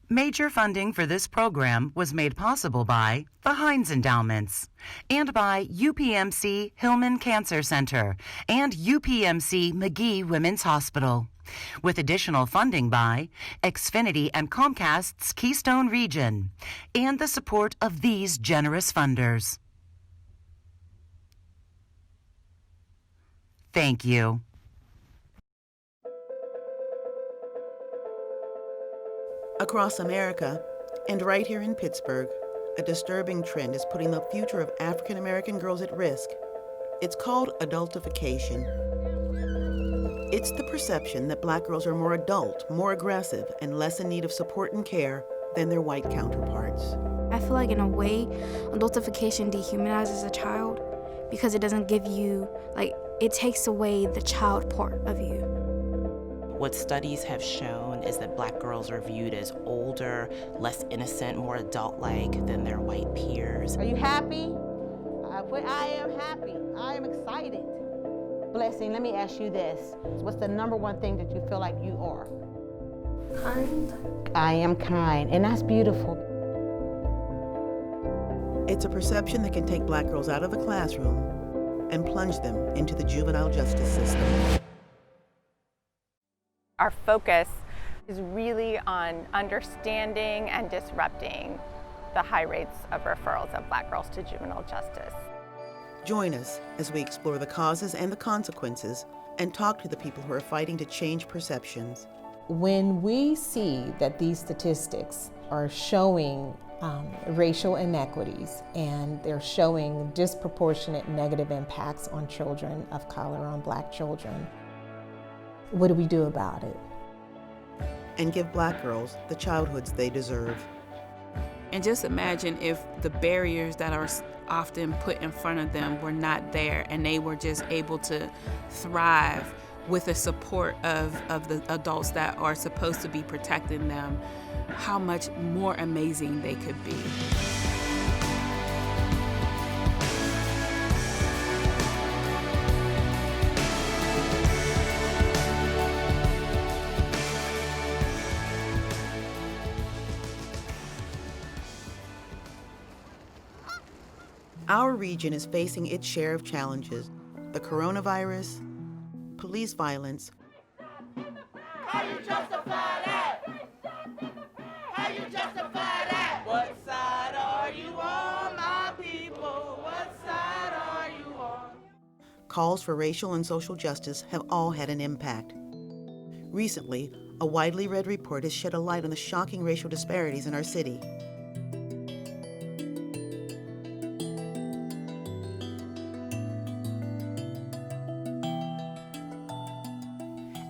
Major funding for this program was made possible by the Heinz Endowments and by UPMC Hillman Cancer Center and UPMC McGee Women's Hospital, with additional funding by Xfinity and Comcast's Keystone Region, and the support of these generous funders. Thank you. Across America, and right here in Pittsburgh, a disturbing trend is putting the future of African American girls at risk. It's called adultification. It's the perception that Black girls are more adult, more aggressive, and less in need of support and care than their white counterparts. I feel like in a way, adultification dehumanizes a child because it doesn't give you, it takes away the child part of you. What studies have shown is that Black girls are viewed as older, less innocent, more adult-like than their white peers. Are you happy? I am happy. I am excited. Blessing, let me ask you this. What's the number one thing that you feel like you are? Kind. I am kind, and that's beautiful. It's a perception that can take Black girls out of the classroom and plunge them into the juvenile justice system. Our focus is really on understanding and disrupting the high rates of referrals of Black girls to juvenile justice. Join us as we explore the causes and the consequences and talk to the people who are fighting to change perceptions. When we see that these statistics are showing racial inequities and they're showing disproportionate negative impacts on children of color, on Black children, what do we do about it? And give Black girls the childhoods they deserve. And just imagine if the barriers that are often put in front of them were not there and they were just able to thrive with the support of the adults that are supposed to be protecting them, how much more amazing they could be. Our region is facing its share of challenges: the coronavirus, police violence, how you justify that? How you justify that? What side are you on, my people? What side are you on? calls for racial and social justice have all had an impact. Recently, a widely read report has shed a light on the shocking racial disparities in our city.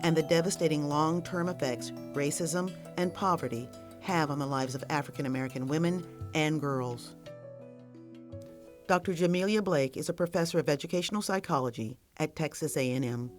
And the devastating long-term effects racism and poverty have on the lives of African American women and girls. Dr. Jamelia Blake is a professor of educational psychology at Texas A&M.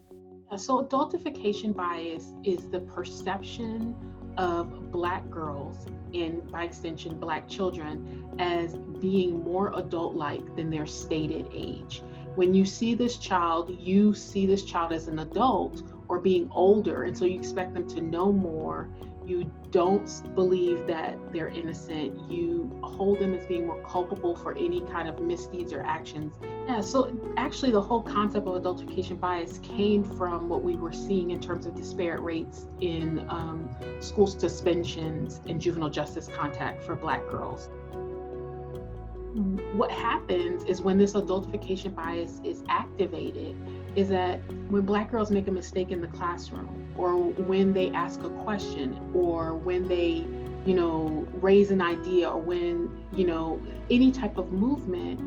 So adultification bias is the perception of Black girls, and by extension Black children, as being more adult-like than their stated age. When you see this child, you see this child as an adult or being older, and so you expect them to know more. You don't believe that they're innocent. You hold them as being more culpable for any kind of misdeeds or actions. Yeah, so actually the whole concept of adultification bias came from what we were seeing in terms of disparate rates in school suspensions and juvenile justice contact for Black girls. What happens is when this adultification bias is activated is that when Black girls make a mistake in the classroom, or when they ask a question, or when they, raise an idea, or when, any type of movement,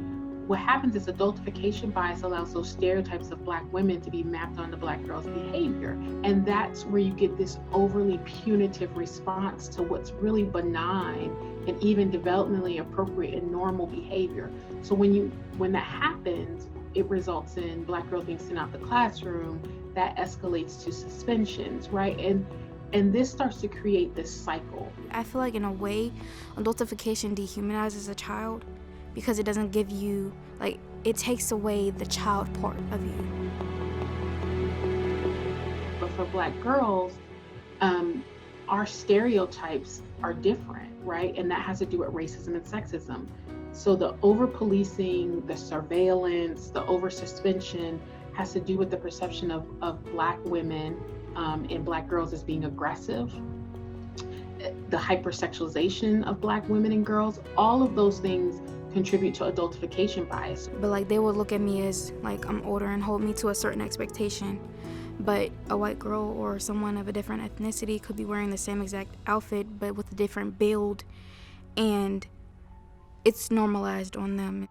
what happens is adultification bias allows those stereotypes of Black women to be mapped onto Black girls' behavior. And that's where you get this overly punitive response to what's really benign and even developmentally appropriate and normal behavior. So when that happens, it results in Black girls being sent out the classroom. That escalates to suspensions, right? And this starts to create this cycle. I feel like in a way, adultification dehumanizes a child because it doesn't give you, it takes away the child part of you. But for Black girls, our stereotypes are different, right? And that has to do with racism and sexism. So the over-policing, the surveillance, the over-suspension has to do with the perception of Black women and Black girls as being aggressive. The hypersexualization of Black women and girls, all of those things contribute to adultification bias. But like they would look at me as like I'm older and hold me to a certain expectation. But a white girl or someone of a different ethnicity could be wearing the same exact outfit but with a different build, and it's normalized on them.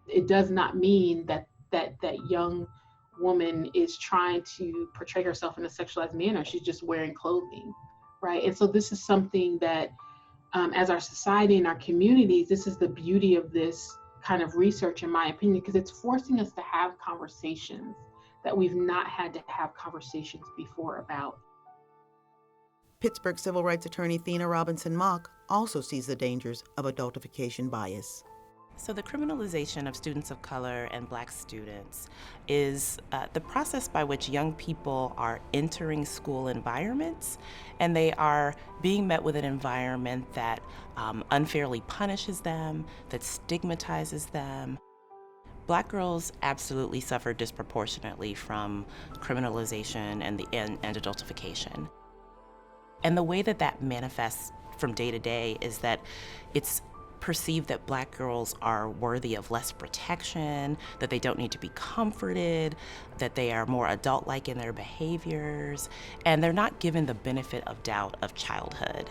It does not mean that young woman is trying to portray herself in a sexualized manner. She's just wearing clothing, right? And so this is something that as our society and our communities, this is the beauty of this kind of research, in my opinion, because it's forcing us to have conversations that we've not had to have conversations before about. Pittsburgh civil rights attorney Thena Robinson-Mock also sees the dangers of adultification bias. So the criminalization of students of color and Black students is the process by which young people are entering school environments, and they are being met with an environment that unfairly punishes them, that stigmatizes them. Black girls absolutely suffer disproportionately from criminalization and adultification. And the way that manifests from day to day is that it's perceive that Black girls are worthy of less protection, that they don't need to be comforted, that they are more adult-like in their behaviors, and they're not given the benefit of doubt of childhood.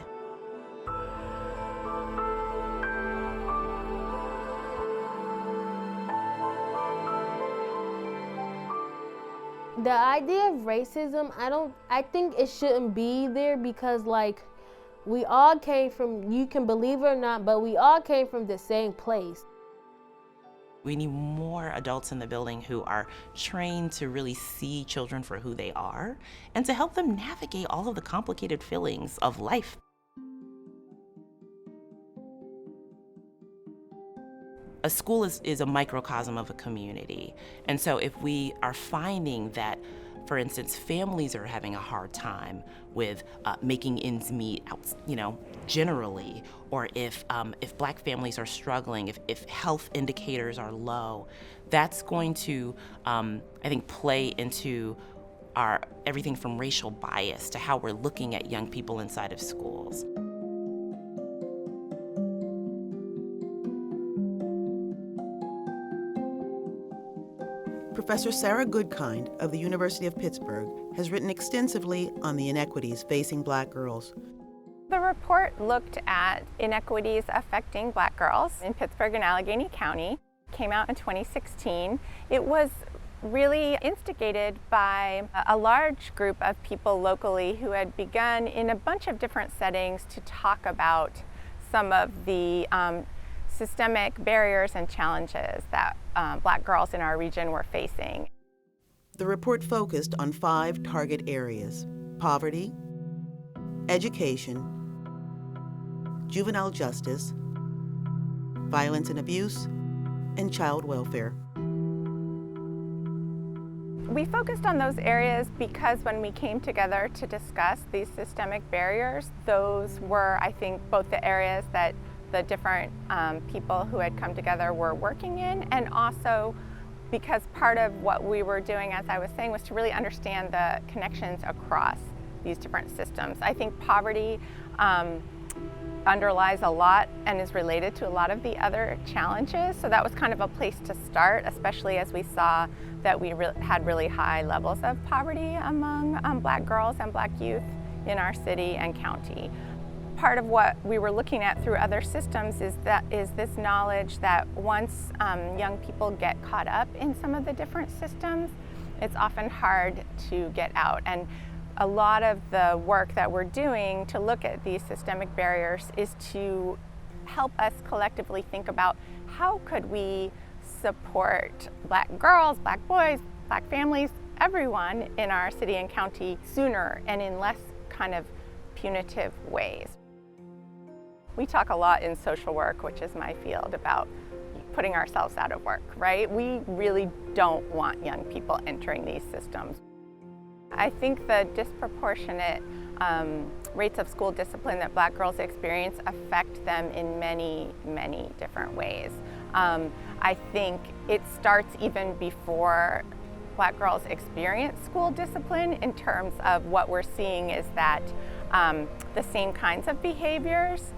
The idea of racism, I think it shouldn't be there because like we all came from, you can believe it or not, but we all came from the same place. We need more adults in the building who are trained to really see children for who they are and to help them navigate all of the complicated feelings of life. A school is a microcosm of a community. And so if we are finding that, for instance, families are having a hard time with making ends meet, generally, or if Black families are struggling, if health indicators are low, that's going to, I think, play into everything from racial bias to how we're looking at young people inside of schools. Professor Sarah Goodkind of the University of Pittsburgh has written extensively on the inequities facing Black girls. The report looked at inequities affecting Black girls in Pittsburgh and Allegheny County. It came out in 2016. It was really instigated by a large group of people locally who had begun in a bunch of different settings to talk about some of the systemic barriers and challenges that Black girls in our region were facing. The report focused on 5 target areas: poverty, education, juvenile justice, violence and abuse, and child welfare. We focused on those areas because when we came together to discuss these systemic barriers, those were, I think, both the areas that the different people who had come together were working in, and also because part of what we were doing, as I was saying, was to really understand the connections across these different systems. I think poverty underlies a lot and is related to a lot of the other challenges, so that was kind of a place to start, especially as we saw that we had really high levels of poverty among Black girls and Black youth in our city and county. Part of what we were looking at through other systems is this knowledge that once young people get caught up in some of the different systems, it's often hard to get out. And a lot of the work that we're doing to look at these systemic barriers is to help us collectively think about how could we support Black girls, Black boys, Black families, everyone in our city and county sooner and in less kind of punitive ways. We talk a lot in social work, which is my field, about putting ourselves out of work, right? We really don't want young people entering these systems. I think the disproportionate rates of school discipline that Black girls experience affect them in many, many different ways. I think it starts even before Black girls experience school discipline, in terms of what we're seeing is that the same kinds of behaviors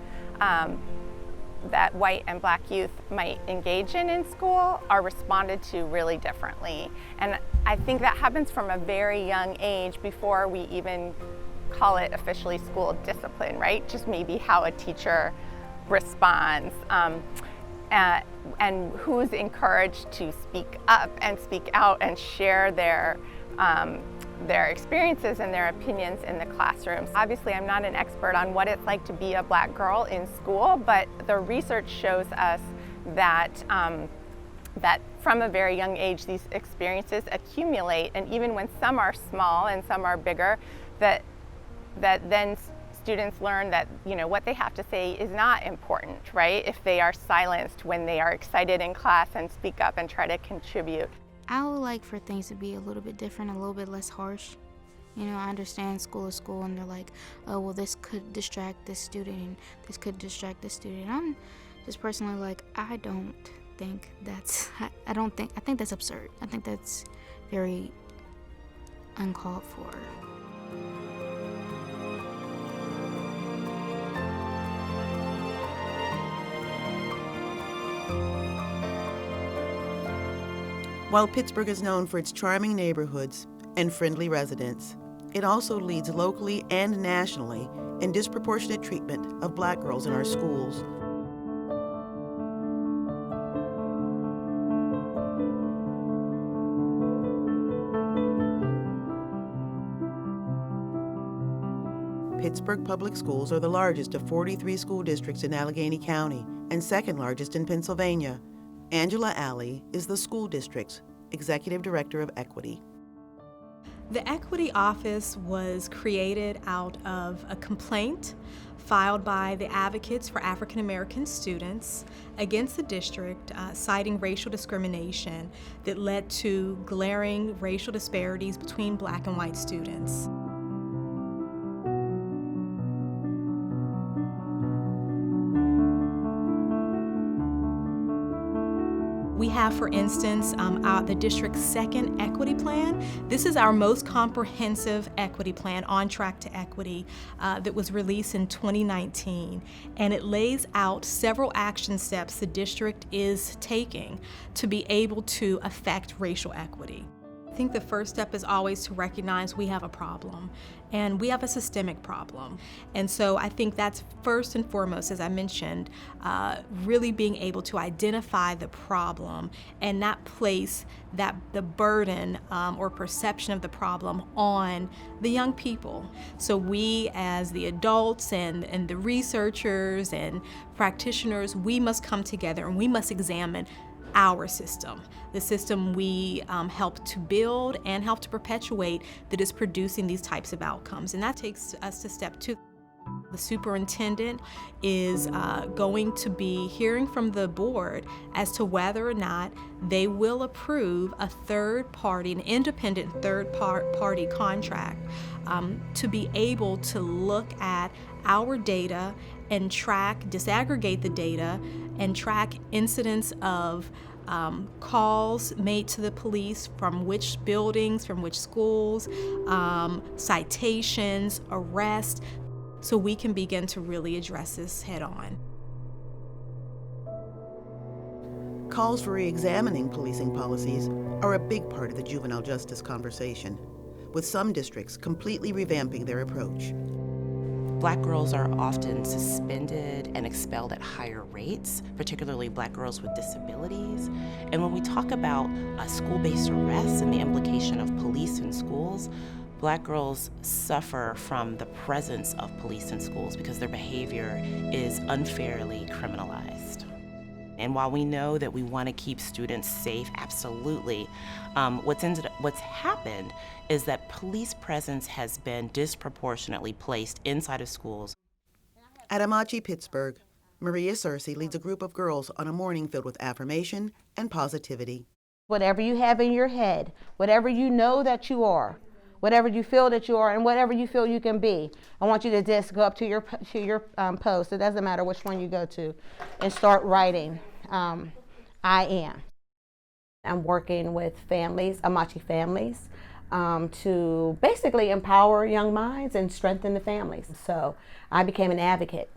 that white and Black youth might engage in school are responded to really differently. And I think that happens from a very young age, before we even call it officially school discipline, right? Just maybe how a teacher responds. And who's encouraged to speak up and speak out and share their experiences and their opinions in the classrooms. Obviously, I'm not an expert on what it's like to be a Black girl in school, but the research shows us that that from a very young age, these experiences accumulate, and even when some are small and some are bigger, that then students learn that, you know, what they have to say is not important, right? If they are silenced when they are excited in class and speak up and try to contribute. I would like for things to be a little bit different, a little bit less harsh. You know, I understand school is school, and they're like, oh, well, this could distract this student, and this could distract this student. I'm just personally like, I think that's absurd. I think that's very uncalled for. While Pittsburgh is known for its charming neighborhoods and friendly residents, it also leads locally and nationally in disproportionate treatment of Black girls in our schools. Pittsburgh Public Schools are the largest of 43 school districts in Allegheny County and second largest in Pennsylvania. Angela Alley is the school district's Executive Director of Equity. The Equity Office was created out of a complaint filed by the advocates for African American students against the district, citing racial discrimination that led to glaring racial disparities between Black and white students. We have, for instance, the district's second equity plan. This is our most comprehensive equity plan, On Track to Equity, that was released in 2019. And it lays out several action steps the district is taking to be able to affect racial equity. I think the first step is always to recognize we have a problem, and we have a systemic problem. And so I think that's first and foremost, as I mentioned, really being able to identify the problem and not place the burden or perception of the problem on the young people. So we, as the adults and the researchers and practitioners, we must come together and we must examine our system, the system we help to build and help to perpetuate, that is producing these types of outcomes. And that takes us to step 2. The superintendent is going to be hearing from the board as to whether or not they will approve a third party, an independent third party contract to be able to look at our data and disaggregate the data and track incidents of calls made to the police from which buildings, from which schools, citations, arrests, so we can begin to really address this head on. Calls for re-examining policing policies are a big part of the juvenile justice conversation, with some districts completely revamping their approach. Black girls are often suspended and expelled at higher rates, particularly Black girls with disabilities. And when we talk about school-based arrests and the implication of police in schools, Black girls suffer from the presence of police in schools because their behavior is unfairly criminalized. And while we know that we want to keep students safe, absolutely, what's happened is that police presence has been disproportionately placed inside of schools. At Amachi, Pittsburgh, Maria Searcy leads a group of girls on a morning filled with affirmation and positivity. Whatever you have in your head, whatever you know that you are, whatever you feel that you are and whatever you feel you can be. I want you to just go up to your post, it doesn't matter which one you go to, and start writing, I am. I'm working with families, Amachi families, to basically empower young minds and strengthen the families. So I became an advocate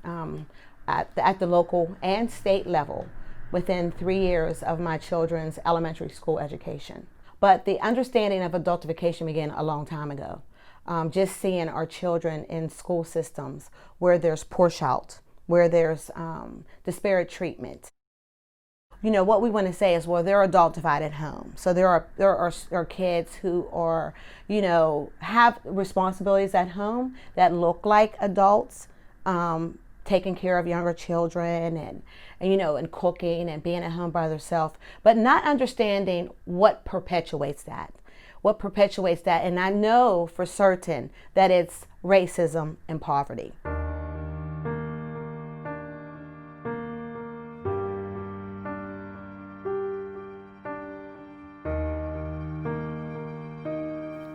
at the local and state level within 3 years of my children's elementary school education. But the understanding of adultification began a long time ago. Just seeing our children in school systems where there's push-out, where there's disparate treatment. You know, what we want to say is, well, they're adultified at home. So there are kids who are, you know, have responsibilities at home that look like adults, taking care of younger children and you know, and cooking and being at home by themselves, but not understanding what perpetuates that. What perpetuates that, and I know for certain that it's racism and poverty.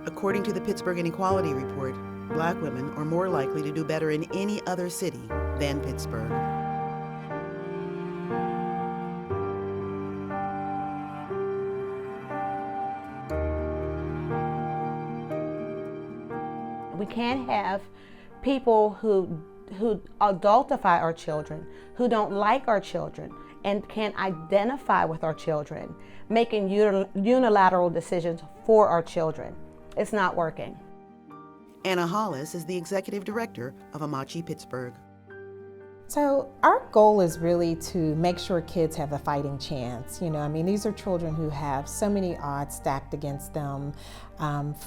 According to the Pittsburgh Inequality Report, Black women are more likely to do better in any other city than Pittsburgh. We can't have people who adultify our children, who don't like our children, and can't identify with our children, making unilateral decisions for our children. It's not working. Anna Hollis is the executive director of Amachi Pittsburgh. So our goal is really to make sure kids have a fighting chance. You know, I mean, these are children who have so many odds stacked against them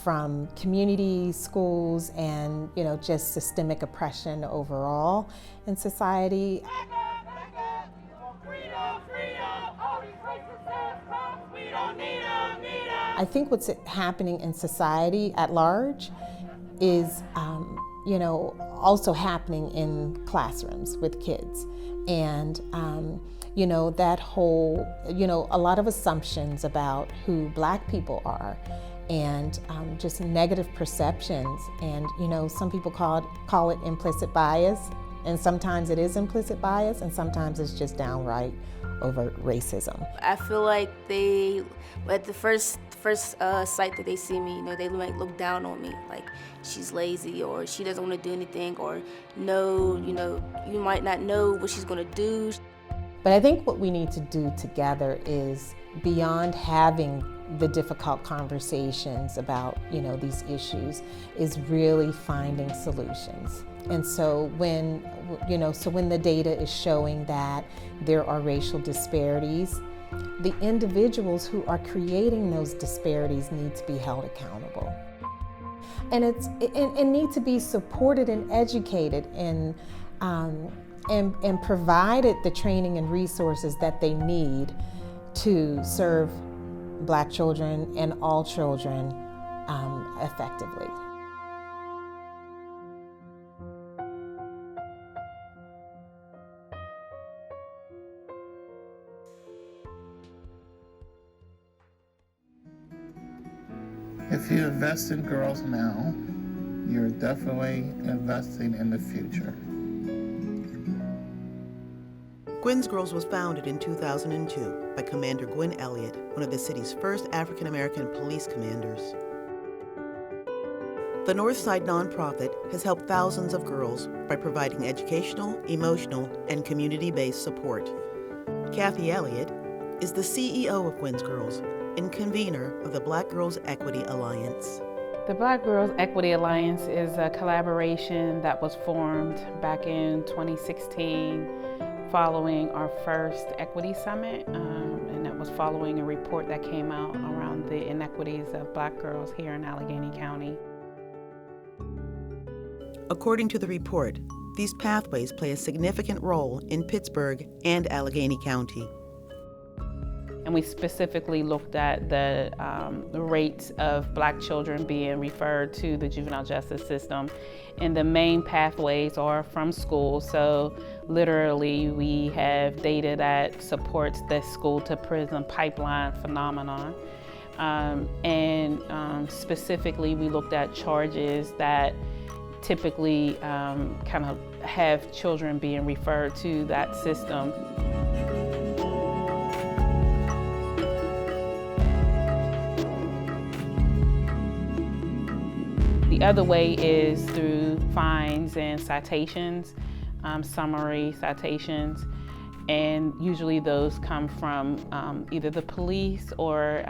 from community schools and, you know, just systemic oppression overall in society. I think what's happening in society at large is, you know, also happening in classrooms with kids. And, you know, that whole, you know, a lot of assumptions about who Black people are and just negative perceptions. And, you know, some people call it implicit bias. And sometimes it is implicit bias and sometimes it's just downright overt racism. I feel like they, at the first sight that they see me, you know, they might look down on me, like she's lazy or she doesn't want to do anything, or no, you know, you might not know what she's going to do. But I think what we need to do together is, beyond having the difficult conversations about, you know, these issues, is really finding solutions. And so when, you know, when the data is showing that there are racial disparities, the individuals who are creating those disparities need to be held accountable. And need to be supported and educated and provided the training and resources that they need to serve Black children and all children effectively. If you invest in girls now, you're definitely investing in the future. Gwen's Girls was founded in 2002 by Commander Gwen Elliott, one of the city's first African-American police commanders. The Northside nonprofit has helped thousands of girls by providing educational, emotional, and community-based support. Kathy Elliott is the CEO of Gwen's Girls and convener of the Black Girls Equity Alliance. The Black Girls Equity Alliance is a collaboration that was formed back in 2016 following our first Equity Summit, and that was following a report that came out around the inequities of Black girls here in Allegheny County. According to the report, these pathways play a significant role in Pittsburgh and Allegheny County. And we specifically looked at the rates of Black children being referred to the juvenile justice system. And the main pathways are from school. So literally we have data that supports the school to prison pipeline phenomenon. Specifically, we looked at charges that typically kind of have children being referred to that system. The other way is through fines and citations, summary citations, and usually those come from either the police or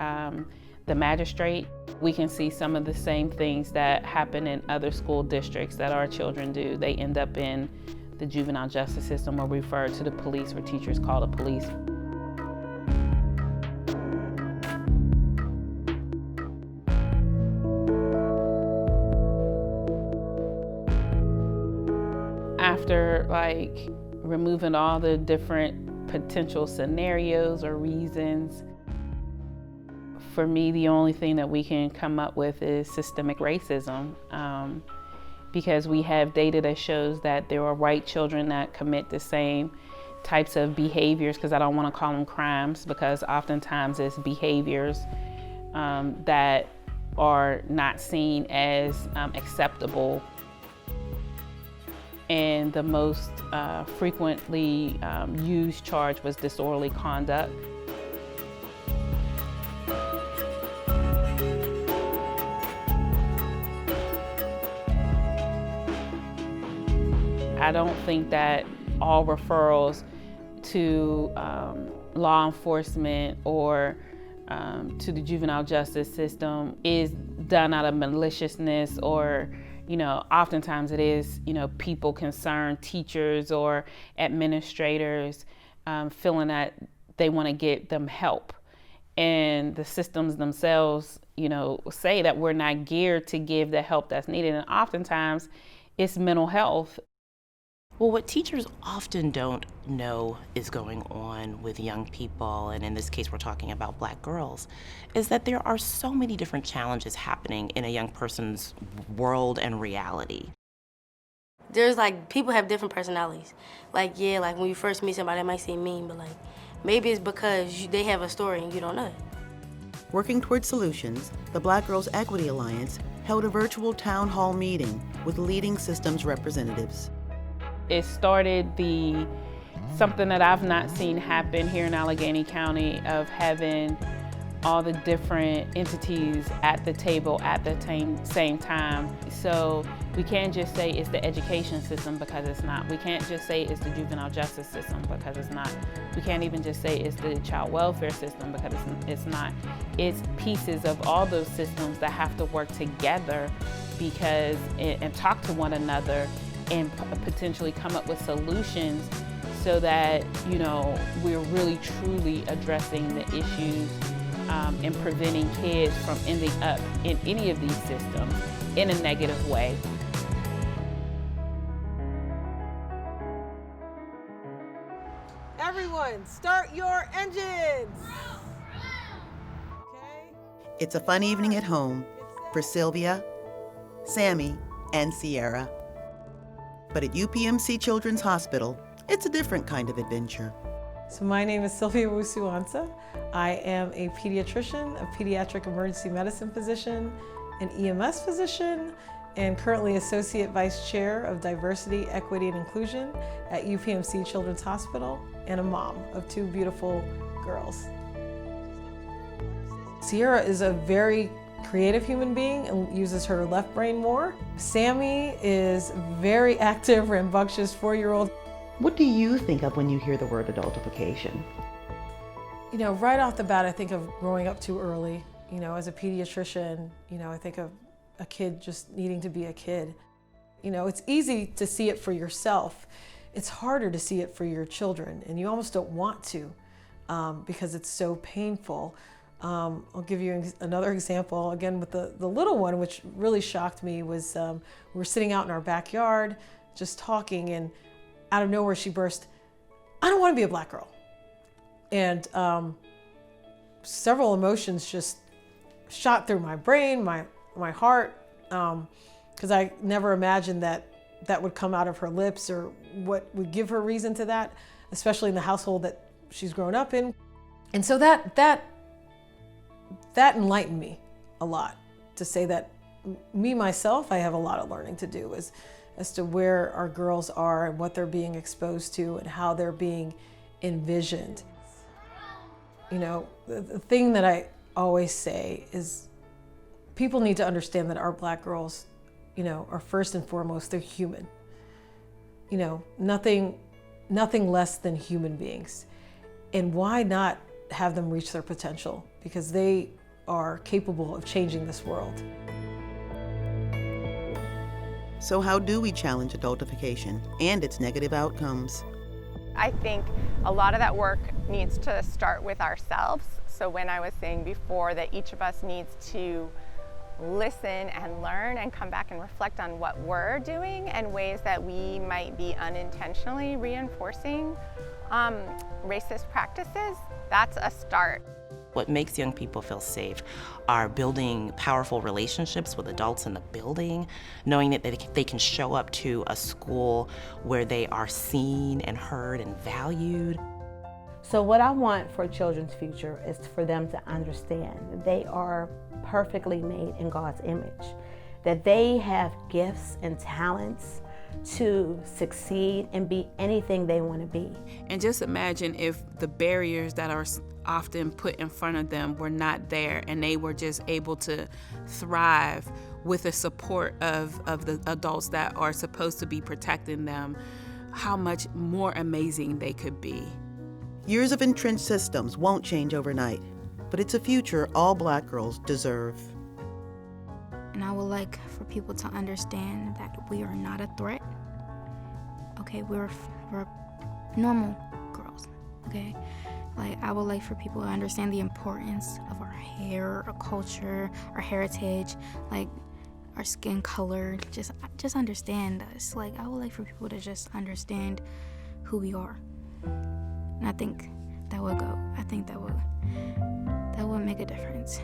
the magistrate. We can see some of the same things that happen in other school districts that our children do. They end up in the juvenile justice system or referred to the police, where teachers call the police. After removing all the different potential scenarios or reasons, for me, the only thing that we can come up with is systemic racism, because we have data that shows that there are white children that commit the same types of behaviors, because I don't want to call them crimes, because oftentimes it's behaviors that are not seen as acceptable. And the most frequently used charge was disorderly conduct. I don't think that all referrals to law enforcement or to the juvenile justice system is done out of maliciousness, or oftentimes it is, people concerned, teachers or administrators feeling that they want to get them help. And the systems themselves, say that we're not geared to give the help that's needed. And oftentimes it's mental health. Well, what teachers often don't know is going on with young people, and in this case we're talking about Black girls, is that there are so many different challenges happening in a young person's world and reality. There's people have different personalities. When you first meet somebody, they might seem mean, but maybe it's because they have a story and you don't know it. Working towards solutions, the Black Girls Equity Alliance held a virtual town hall meeting with leading systems representatives. It started something that I've not seen happen here in Allegheny County, of having all the different entities at the table at the same time. So we can't just say it's the education system, because it's not. We can't just say it's the juvenile justice system, because it's not. We can't even just say it's the child welfare system, because it's not. It's pieces of all those systems that have to work together and talk to one another and potentially come up with solutions, so that we're really truly addressing the issues and preventing kids from ending up in any of these systems in a negative way. Everyone, start your engines! It's a fun evening at home for Sylvia, Sammy, and Sierra. But at UPMC Children's Hospital, it's a different kind of adventure. So my name is Sylvia Wusuwansa. I am a pediatrician, a pediatric emergency medicine physician, an EMS physician, and currently Associate Vice Chair of Diversity, Equity, and Inclusion at UPMC Children's Hospital, and a mom of two beautiful girls. Sierra is a very creative human being and uses her left brain more. Sammy is very active, rambunctious 4-year-old. What do you think of when you hear the word adultification? Right off the bat, I think of growing up too early. As a pediatrician, I think of a kid just needing to be a kid. It's easy to see it for yourself. It's harder to see it for your children, and you almost don't want to because it's so painful. I'll give you another example, again with the little one, which really shocked me, was we were sitting out in our backyard just talking, and out of nowhere she burst, "I don't want to be a Black girl." And several emotions just shot through my brain, my heart, because I never imagined that would come out of her lips, or what would give her reason to that, especially in the household that she's grown up in. And so that that enlightened me a lot, to say that me, myself, I have a lot of learning to do as to where our girls are and what they're being exposed to and how they're being envisioned. You know, the thing that I always say is people need to understand that our Black girls, you know, are first and foremost, they're human. You know, nothing less than human beings. And why not have them reach their potential? Because they are capable of changing this world. So how do we challenge adultification and its negative outcomes? I think a lot of that work needs to start with ourselves. So when I was saying before that each of us needs to listen and learn and come back and reflect on what we're doing and ways that we might be unintentionally reinforcing racist practices, that's a start. What makes young people feel safe are building powerful relationships with adults in the building, knowing that they can show up to a school where they are seen and heard and valued. So what I want for children's future is for them to understand that they are perfectly made in God's image, that they have gifts and talents to succeed and be anything they want to be. And just imagine if the barriers that are often put in front of them were not there and they were just able to thrive with the support of the adults that are supposed to be protecting them, how much more amazing they could be. Years of entrenched systems won't change overnight, but it's a future all Black girls deserve. And I would like for people to understand that we are not a threat. Okay, we're normal girls, okay? Like, I would like for people to understand the importance of our hair, our culture, our heritage, like our skin color. Just understand us. Like, I would like for people to just understand who we are. And I think that would make a difference.